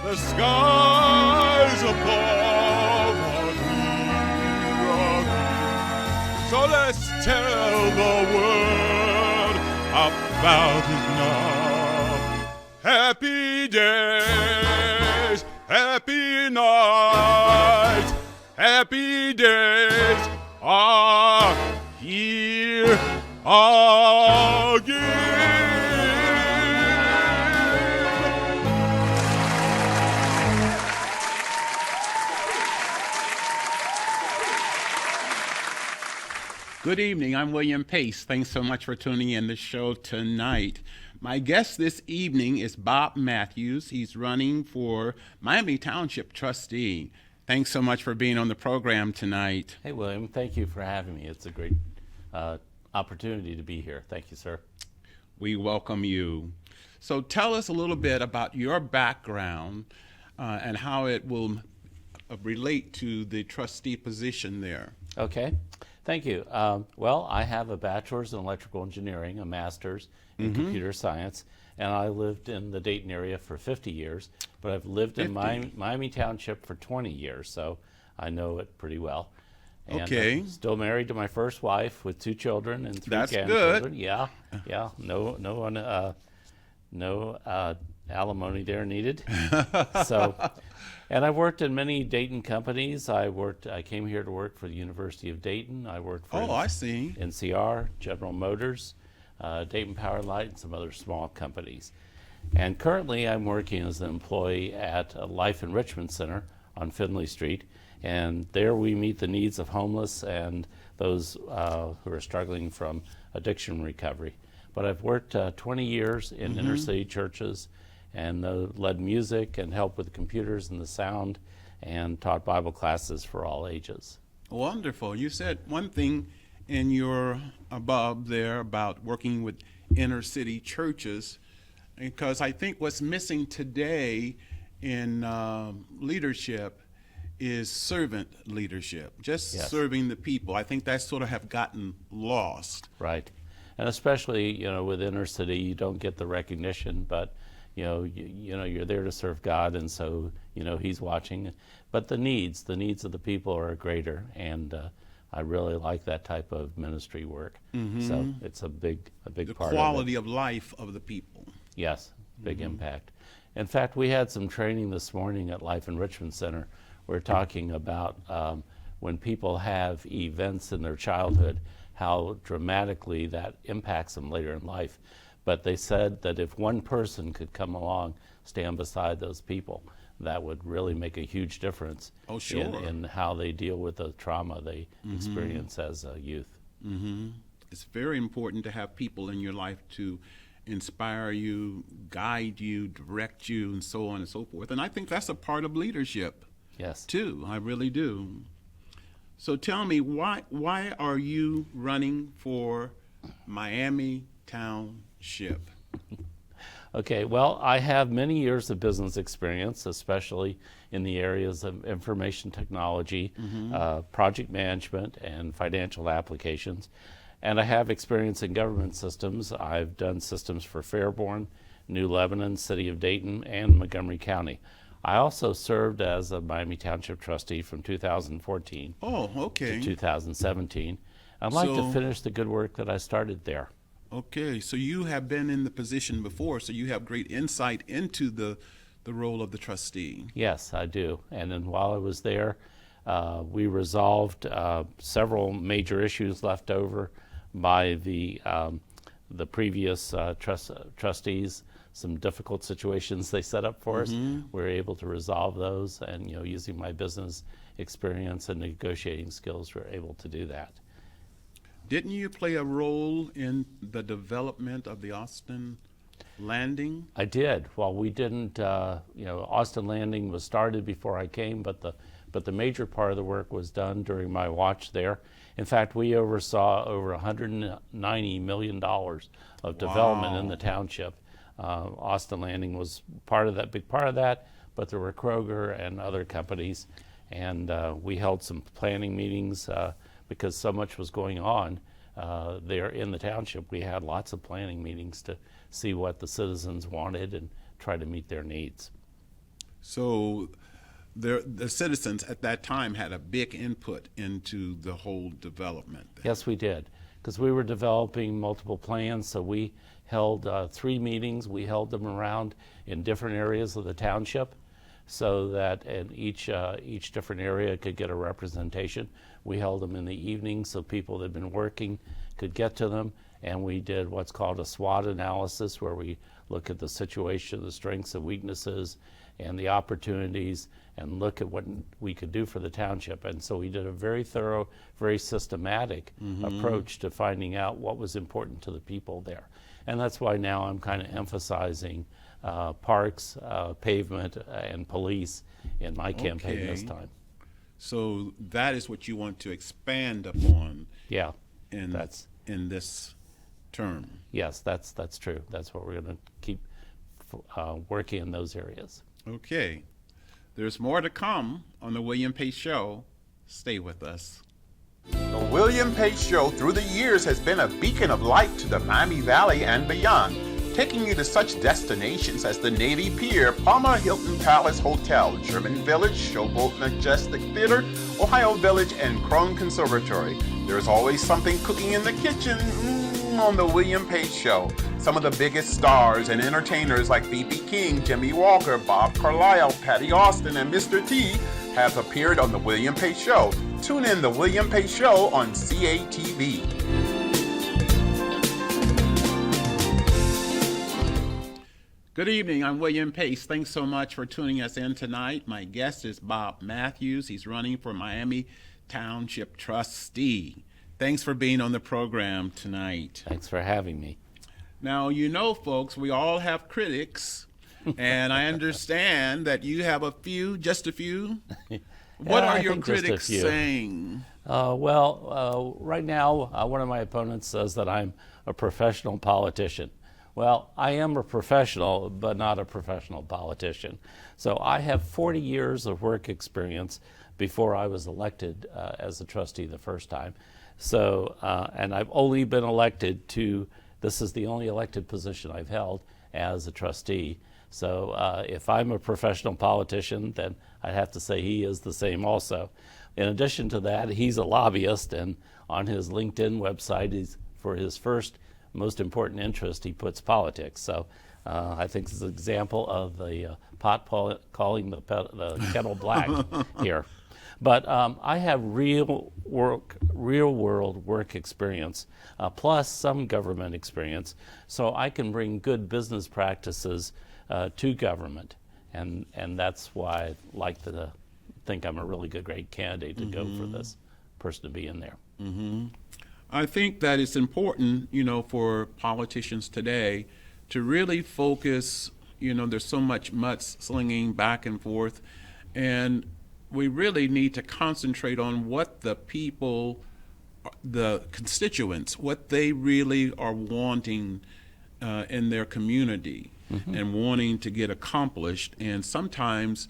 the skies above are clear. So let's tell the world about it now. Happy days, happy nights, happy days are here again. Good evening, I'm William Pace. Thanks so much for tuning in the show tonight. My guest this evening is Bob Matthews. He's running for Miami Township trustee. Thanks so much for being on the program tonight. Hey, William, thank you for having me. It's a great opportunity to be here. Thank you, sir. We welcome you. So tell us a little bit about your background and how it will relate to the trustee position there. Okay, thank you. Well, I have a bachelor's in electrical engineering, a master's in computer science, and I lived in the Dayton area for 50 years, but I've lived in Miami Township for 20 years, so I know it pretty well. And okay. I'm still married to my first wife with 2 children and 3 That's grandchildren. good. Yeah. No alimony there needed. So, and I've worked in many Dayton companies. I came here to work for the University of Dayton. I worked for I see. NCR, General Motors, Dayton Power Light, and some other small companies. And currently I'm working as an employee at a Life Enrichment Center on Finley Street. And there we meet the needs of homeless and those who are struggling from addiction recovery. But I've worked 20 years in inner city churches and led music and helped with the computers and the sound and taught Bible classes for all ages. Wonderful. You said one thing in your above there about working with inner city churches, because I think what's missing today in leadership is servant leadership, just Yes. serving the people. I think that sort of have gotten lost. Right. And especially, with inner city, you don't get the recognition, but you're there to serve God, and so He's watching. But the needs of the people are greater, and I really like that type of ministry work. So it's a big part of it. The quality of life of the people. Yes, big impact. In fact, we had some training this morning at Life Enrichment Center. We're talking about when people have events in their childhood, how dramatically that impacts them later in life. But they said that if one person could come along, stand beside those people, that would really make a huge difference in how they deal with the trauma they experience as a youth. It's very important to have people in your life to inspire you, guide you, direct you, and so on and so forth. And I think that's a part of leadership. Yes. Too. I really do. So tell me, why are you running for Miami Township? Okay, well, I have many years of business experience, especially in the areas of information technology, project management, and financial applications. And I have experience in government systems. I've done systems for Fairborn, New Lebanon, City of Dayton, and Montgomery County. I also served as a Miami Township trustee from 2014 to 2017. I'd like to finish the good work that I started there. Okay, so you have been in the position before, so you have great insight into the role of the trustee. Yes, I do. And then while I was there, we resolved several major issues left over by the previous trustees. Some difficult situations they set up for us. We were able to resolve those, and using my business experience and negotiating skills, we were able to do that. Didn't you play a role in the development of the Austin Landing? I did. Well, we didn't. Austin Landing was started before I came, but the major part of the work was done during my watch there. In fact, we oversaw over $190 million of development in the township. Austin Landing was big part of that, but there were Kroger and other companies, and we held some planning meetings because so much was going on there in the township. We had lots of planning meetings to see what the citizens wanted and try to meet their needs. So the citizens at that time had a big input into the whole development. Yes, we did, because we were developing multiple plans, so we held 3 meetings. We held them around in different areas of the township so that in each different area could get a representation. We held them in the evening so people that had been working could get to them, and we did what's called a SWOT analysis, where we look at the situation, the strengths and weaknesses, and the opportunities, and look at what we could do for the township. And so we did a very thorough, very systematic approach to finding out what was important to the people there. And that's why now I'm kind of emphasizing parks, pavement, and police in my campaign this time. So that is what you want to expand upon. Yeah, in this term. Yes, that's true. That's what we're going to keep working in those areas. Okay. There's more to come on the William Pace Show. Stay with us. The William Pace Show through the years has been a beacon of light to the Miami Valley and beyond, taking you to such destinations as the Navy Pier, Palmer Hilton Palace Hotel, German Village, Showboat Majestic Theatre, Ohio Village, and Krohn Conservatory. There's always something cooking in the kitchen on the William Pace Show. Some of the biggest stars and entertainers like B.B. King, Jimmy Walker, Bob Carlisle, Patti Austin, and Mr. T have appeared on the William Pace Show. Tune in the William Pace Show on CATV. Good evening, I'm William Pace. Thanks so much for tuning us in tonight. My guest is Bob Matthews. He's running for Miami Township Trustee. Thanks for being on the program tonight. Thanks for having me. Now, you know, folks, we all have critics, and I understand that you have just a few. What are your critics saying? Right now, one of my opponents says that I'm a professional politician. Well, I am a professional, but not a professional politician. So I have 40 years of work experience before I was elected as a trustee the first time. So, and I've only been elected this is the only elected position I've held as a trustee. So if I'm a professional politician, then I'd have to say he is the same also. In addition to that, he's a lobbyist, and on his LinkedIn website, for his first most important interest, he puts politics. So I think it's an example of the pot calling the kettle black here. But I have real world work experience, plus some government experience, so I can bring good business practices to government, and that's why I like to think I'm a really great candidate to go for this person to be in there. I think that it's important, for politicians today to really focus. There's so much mudslinging back and forth, and we really need to concentrate on what the people, the constituents, what they really are wanting in their community and wanting to get accomplished. And sometimes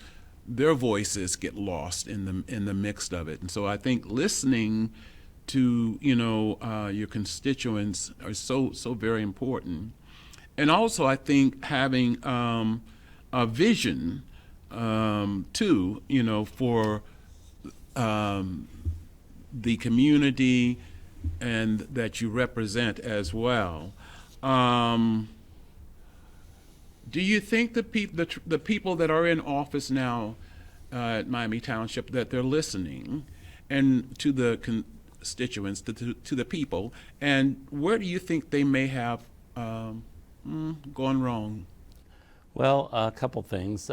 their voices get lost in the mix of it. And so I think listening to your constituents are so very important. And also I think having a vision too, for the community and that you represent as well. Do you think the people that are in office now at Miami Township, that they're listening and to the constituents, to the people, and where do you think they may have gone wrong? Well, a couple things.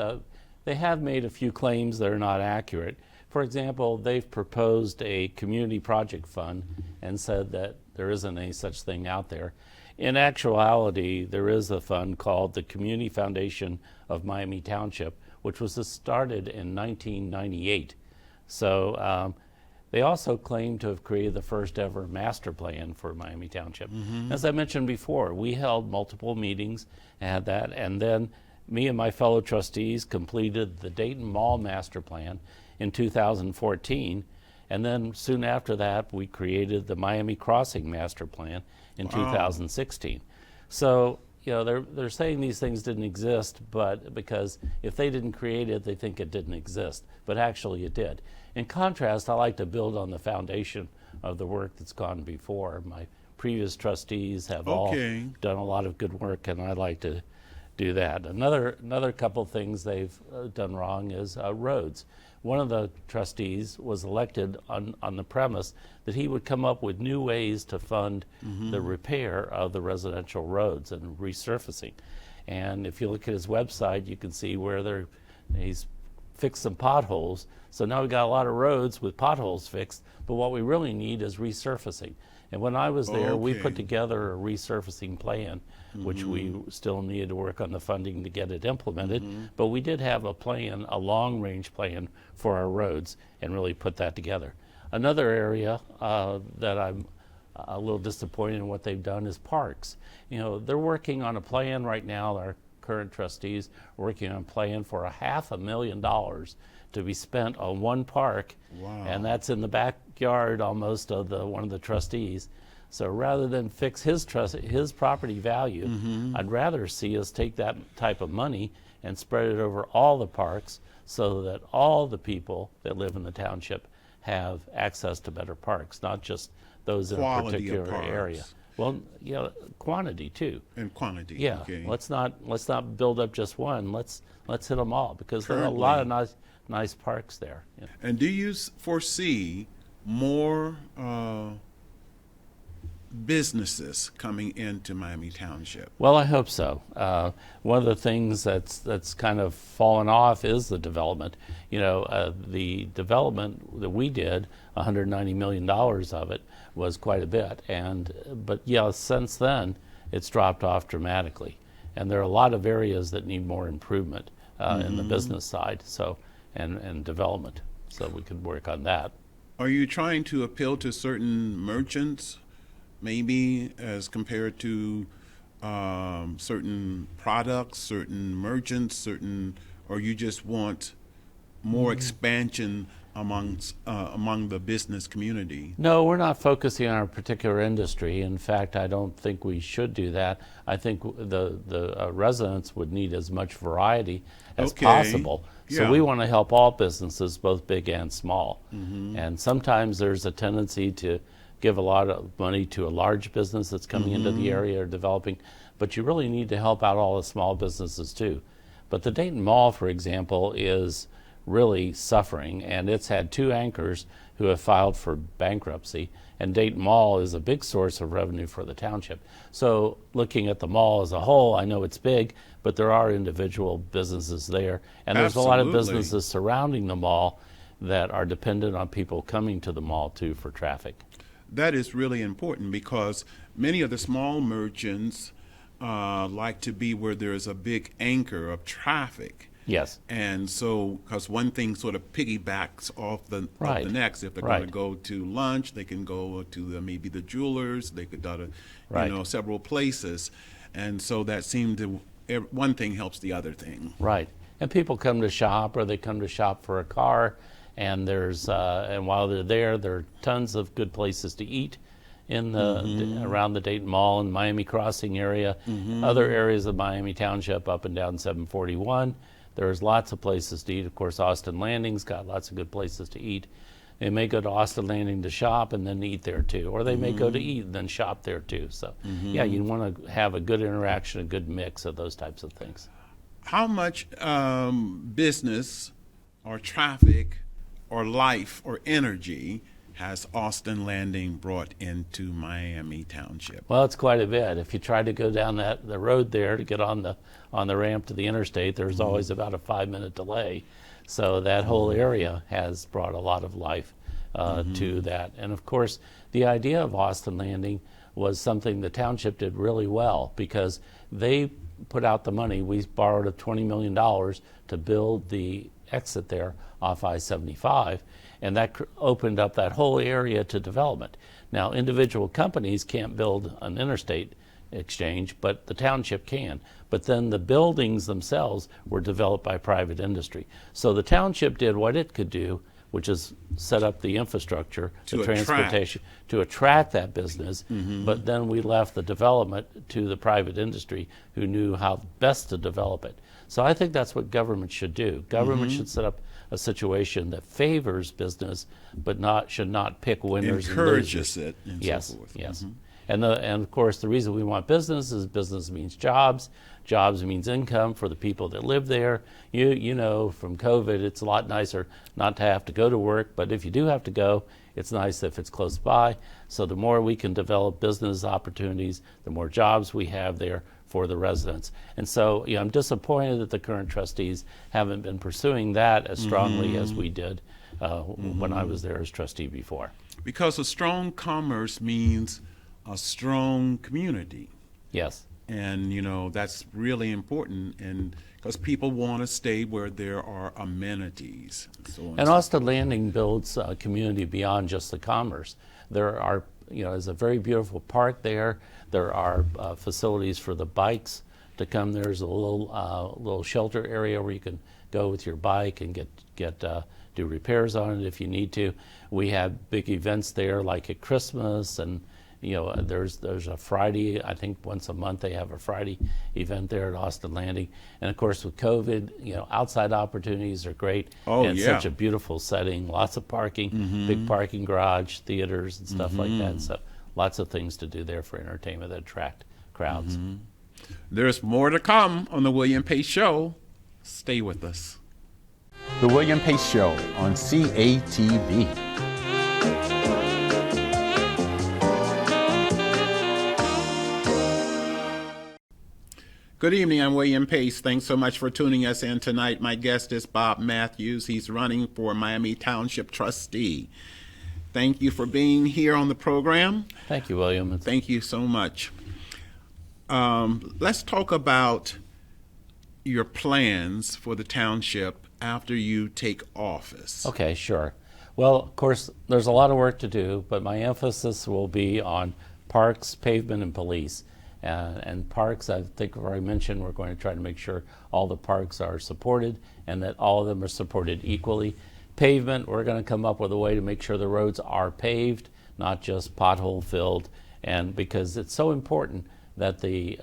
They have made a few claims that are not accurate. For example, they've proposed a community project fund and said that there isn't any such thing out there. In actuality, there is a fund called the Community Foundation of Miami Township, which was started in 1998. So they also claim to have created the first ever master plan for Miami Township. As I mentioned before, we held multiple meetings and had that, and then me and my fellow trustees completed the Dayton Mall Master Plan in 2014, and then soon after that we created the Miami Crossing Master Plan in 2016. So they're saying these things didn't exist, but because if they didn't create it, they think it didn't exist. But actually it did. In contrast, I like to build on the foundation of the work that's gone before. My previous trustees have all done a lot of good work, and I like to do that. Another couple things they've done wrong is roads. One of the trustees was elected on the premise that he would come up with new ways to fund the repair of the residential roads and resurfacing. And if you look at his website, you can see where he's fixed some potholes. So now we've got a lot of roads with potholes fixed, but what we really need is resurfacing. And when I was there, we put together a resurfacing plan, which we still needed to work on the funding to get it implemented. But we did have a plan, a long-range plan for our roads, and really put that together. Another area that I'm a little disappointed in what they've done is parks. They're working on a plan right now. Our current trustees are working on a plan for $500,000 to be spent on one park. Wow. And that's in the backyard almost of one of the trustees. So rather than fix his property value, I'd rather see us take that type of money and spread it over all the parks so that all the people that live in the township have access to better parks, not just those in a particular area. Well, quantity too. And quantity. Yeah. Okay. Let's not build up just one. Let's hit them all, because there are a lot of nice parks there. Yeah. And do you foresee more businesses coming into Miami Township? Well, I hope so. One of the things that's kind of fallen off is the development. The development that we did, $190 million of it, was quite a bit. But since then, it's dropped off dramatically. And there are a lot of areas that need more improvement in the business side, and development. So we could work on that. Are you trying to appeal to certain merchants, maybe as compared to certain products, certain merchants, or you just want more expansion among the business community? No, we're not focusing on a particular industry. In fact, I don't think we should do that. I think the residents would need as much variety as possible. So we want to help all businesses, both big and small. And sometimes there's a tendency to give a lot of money to a large business that's coming into the area or developing, but you really need to help out all the small businesses too. But the Dayton Mall, for example, is really suffering, and it's had 2 anchors who have filed for bankruptcy, and Dayton Mall is a big source of revenue for the township. So looking at the mall as a whole, I know it's big, but there are individual businesses there, and there's a lot of businesses surrounding the mall that are dependent on people coming to the mall too for traffic. That is really important, because many of the small merchants like to be where there's a big anchor of traffic. Yes. And so, because one thing sort of piggybacks off the next. If they're going to go to lunch, they can go to maybe the jewelers. They could go to several places, and so that seemed to one thing helps the other thing. Right. And people come to shop, or they come to shop for a car, and and while they're there are tons of good places to eat in around the Dayton Mall and Miami Crossing area, other areas of Miami Township up and down 741. There's lots of places to eat. Of course, Austin Landing's got lots of good places to eat. They may go to Austin Landing to shop and then eat there too, or they may go to eat and then shop there too. So you want to have a good interaction, a good mix of those types of things. How much business or traffic or life or energy has Austin Landing brought into Miami Township? Well, it's quite a bit. If you try to go down the road there to get on the ramp to the interstate, there's always about a 5-minute delay. So that whole area has brought a lot of life to that. And of course, the idea of Austin Landing was something the township did really well, because they put out the money. We borrowed $20 million to build the exit there off I-75, and that opened up that whole area to development. Now, individual companies can't build an interstate exchange, but the township can. But then the buildings themselves were developed by private industry. So the township did what it could do which is set up the infrastructure, To the attract. transportation, to attract that business. But then we left the development to the private industry who knew how best to develop it. So I think that's what government should do. Government should set up a situation that favors business, but should not pick winners and losers. Encourages it and Yes, so forth. yes. And of course, the reason we want business is business means jobs. Jobs means income for the people that live there. You know, from COVID, it's a lot nicer not to have to go to work, but if you do have to go, it's nice if it's close by. So the more we can develop business opportunities, the more jobs we have there for the residents. And so, I'm disappointed that the current trustees haven't been pursuing that as strongly as we did when I was there as trustee before. Because a strong commerce means a strong community. Yes. And, that's really important, and because people want to stay where there are amenities. So on And Austin Landing builds a community beyond just the commerce. There are, there's a very beautiful park there. There are facilities for the bikes to come. There's a little shelter area where you can go with your bike and do repairs on it if you need to. We have big events there, like at Christmas, and there's a Friday, I think once a month they have a Friday event there at Austin Landing. And of course with COVID, outside opportunities are great. And such a beautiful setting, lots of parking, big parking garage, theaters and stuff like that. So lots of things to do there for entertainment that attract crowds. There's more to come on the William Pace Show. Stay with us. The William Pace Show on CATV. Good evening, I'm William Pace. Thanks so much for tuning us in tonight. My guest is Bob Matthews. He's running for Miami Township trustee. Thank you for being here on the program. Thank you, William. Thank you so much. Let's talk about your plans for the township after you take office. Okay, sure. Well, of course, there's a lot of work to do, but my emphasis will be on parks, pavement, and police. And parks, I think I've already mentioned, we're going to try to make sure all the parks are supported and that all of them are supported equally. Pavement, we're going to come up with a way to make sure the roads are paved, not just pothole filled, and because it's so important that the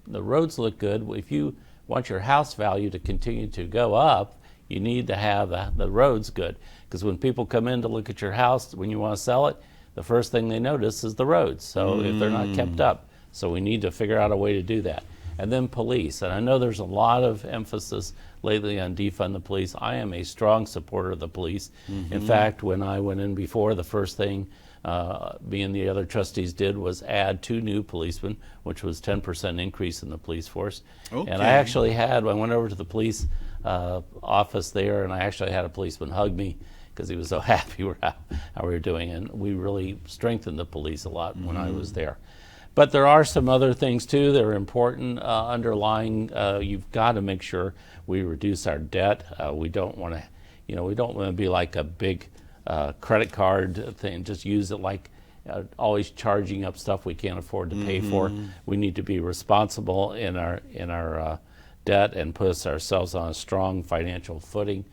roads look good. If you want your house value to continue to go up, you need to have the roads good, because when people come in to look at your house when you want to sell it, the first thing they notice is the roads. So if they're not kept up, so we need to figure out a way to do that. And then police, and I know there's a lot of emphasis lately on defund the police. I am a strong supporter of the police. In fact, when I went in before, the first thing me and the other trustees did was add 2 new policemen, which was 10% increase in the police force. Okay. And I went over to the police office there, and I actually had a policeman hug me because he was so happy with how we were doing. And we really strengthened the police a lot when I was there. But there are some other things too that are important underlying. You've got to make sure we reduce our debt. We don't want to be like a big credit card thing. Just use it like always charging up stuff we can't afford to pay for. We need to be responsible in our debt and put ourselves on a strong financial footing.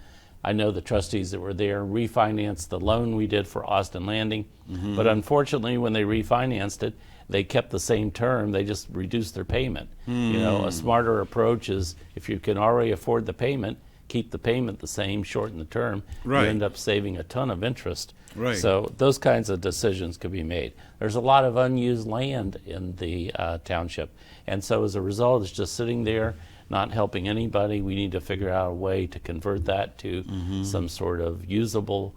I know the trustees that were there refinanced the loan we did for Austin Landing, but unfortunately when they refinanced it, they kept the same term, they just reduced their payment. A smarter approach is if you can already afford the payment, keep the payment the same, shorten the term, Right. you end up saving a ton of interest. Right. So those kinds of decisions could be made. There's a lot of unused land in the township, and so as a result, it's just sitting there, not helping anybody. We need to figure out a way to convert that to some sort of usable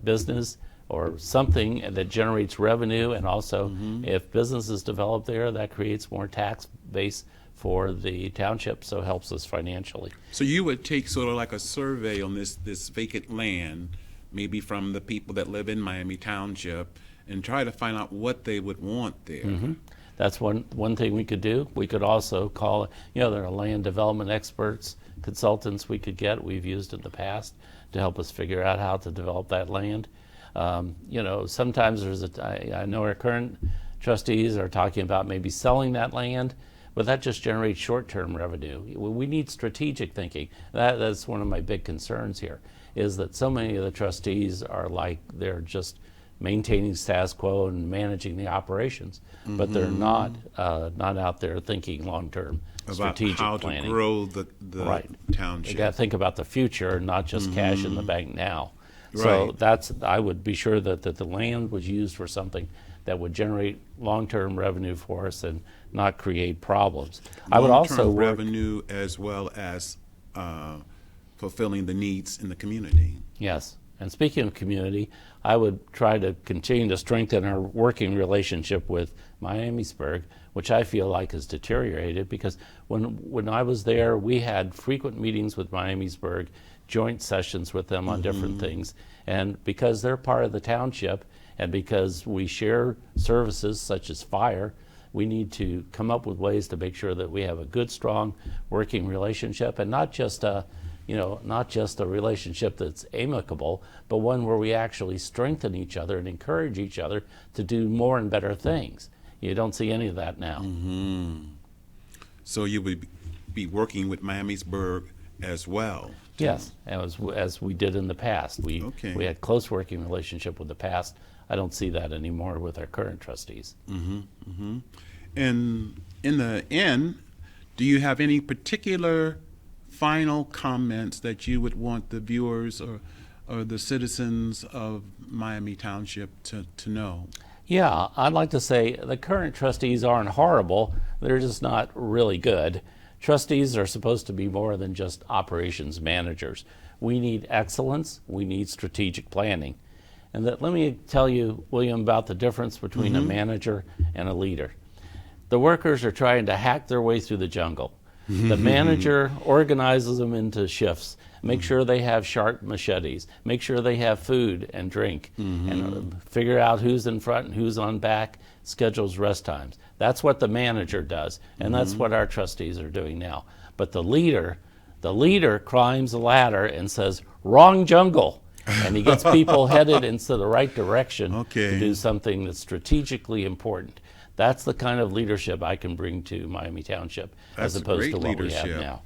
business or something that generates revenue, and also if businesses develop there, that creates more tax base for the township, so it helps us financially. So you would take sort of like a survey on this vacant land, maybe from the people that live in Miami Township, and try to find out what they would want there. That's one thing we could do. We could also call, there are land development experts, consultants we could get, we've used in the past to help us figure out how to develop that land. Sometimes I know our current trustees are talking about maybe selling that land, but that just generates short-term revenue. We need strategic thinking. That's one of my big concerns here, is that so many of the trustees are like they're just maintaining status quo and managing the operations, but they're not out there thinking long-term strategic about how planning. to grow the Right. township. You got to think about the future, not just cash in the bank now. So Right. I would be sure that the land was used for something that would generate long-term revenue for us and not create problems. I would also Long-term work, revenue as well as fulfilling the needs in the community. yes. And speaking of community, I would try to continue to strengthen our working relationship with Miamisburg, which I feel like has deteriorated, because when I was there, we had frequent meetings with Miamisburg, joint sessions with them on different things. And because they're part of the township, and because we share services such as fire, we need to come up with ways to make sure that we have a good, strong working relationship, and not just a relationship that's amicable, but one where we actually strengthen each other and encourage each other to do more and better things. You don't see any of that now. So you would be working with Miamisburg as well. Yes, as we did in the past. We had close working relationship with the past. I don't see that anymore with our current trustees. And in the end, do you have any particular final comments that you would want the viewers or the citizens of Miami Township to know? Yeah, I'd like to say the current trustees aren't horrible. They're just not really good. Trustees are supposed to be more than just operations managers. We need excellence. We need strategic planning. And let me tell you, William, about the difference between a manager and a leader. The workers are trying to hack their way through the jungle. The manager organizes them into shifts, make sure they have sharp machetes, make sure they have food and drink, and figure out who's in front and who's on back, schedules rest times. That's what the manager does, and that's what our trustees are doing now. But the leader climbs the ladder and says, "Wrong jungle," and he gets people headed into the right direction to do something that's strategically important. That's the kind of leadership I can bring to Miami Township, as opposed to what we have now.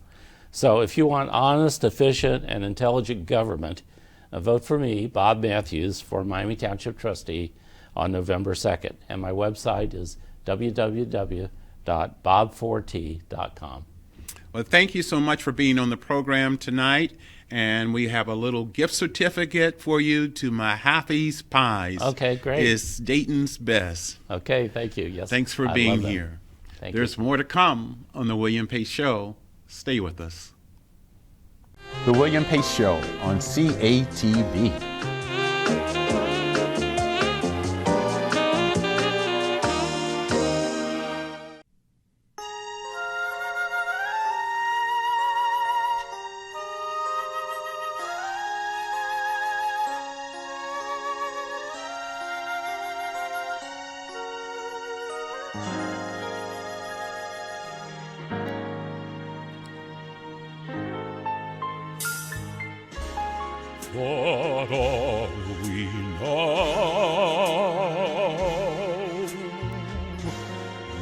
So if you want honest, efficient, and intelligent government, vote for me, Bob Matthews, for Miami Township trustee on November 2nd. And my website is www.bob4t.com. Well, thank you so much for being on the program tonight. And we have a little gift certificate for you to Mahaffey's Pies. Okay, great. It's Dayton's best. Okay, thank you. Yes, Thanks for being here. Thank There's more to come on The William Pace Show. Stay with us. The William Pace Show on CATV. For all we know,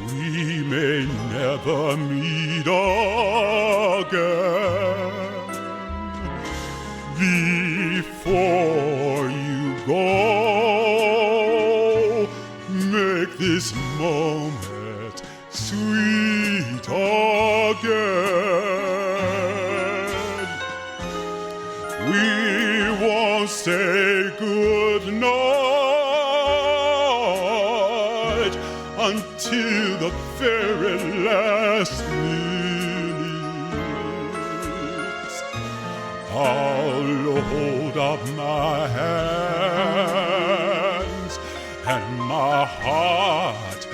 we may never meet again. Before you go, make this moment sweet again. We won't say good night until the very last minute. I'll hold up my hands, and my heart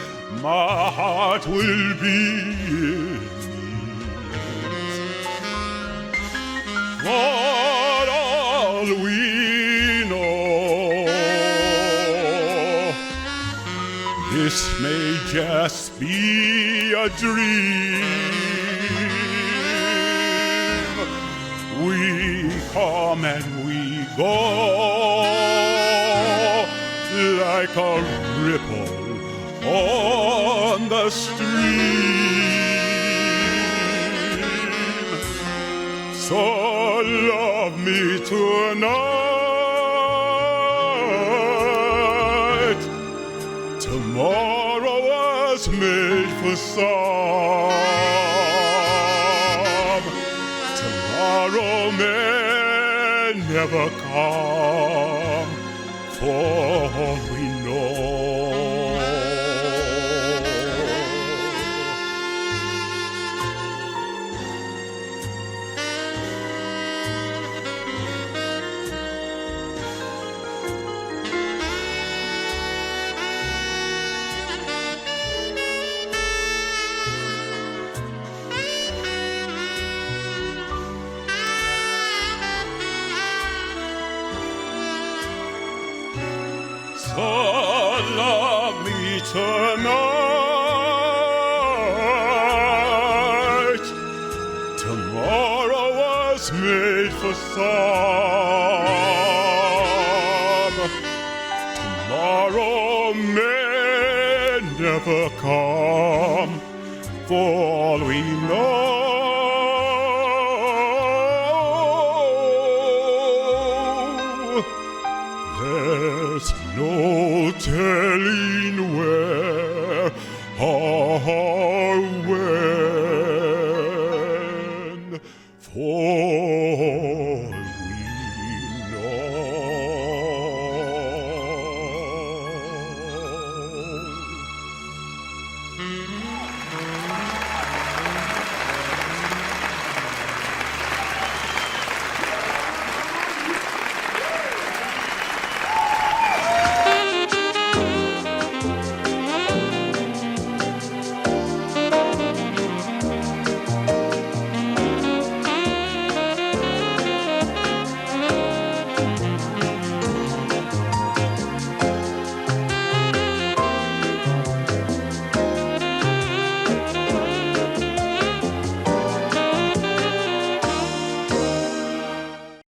will be in it. For all we know, this may just be a dream. We come and we go like a ripple on the stream. So love me tonight. Tomorrow was made for some. Tomorrow may never come, for all we know. So love me tonight. Tomorrow was made for some. Tomorrow may never come, for all we know.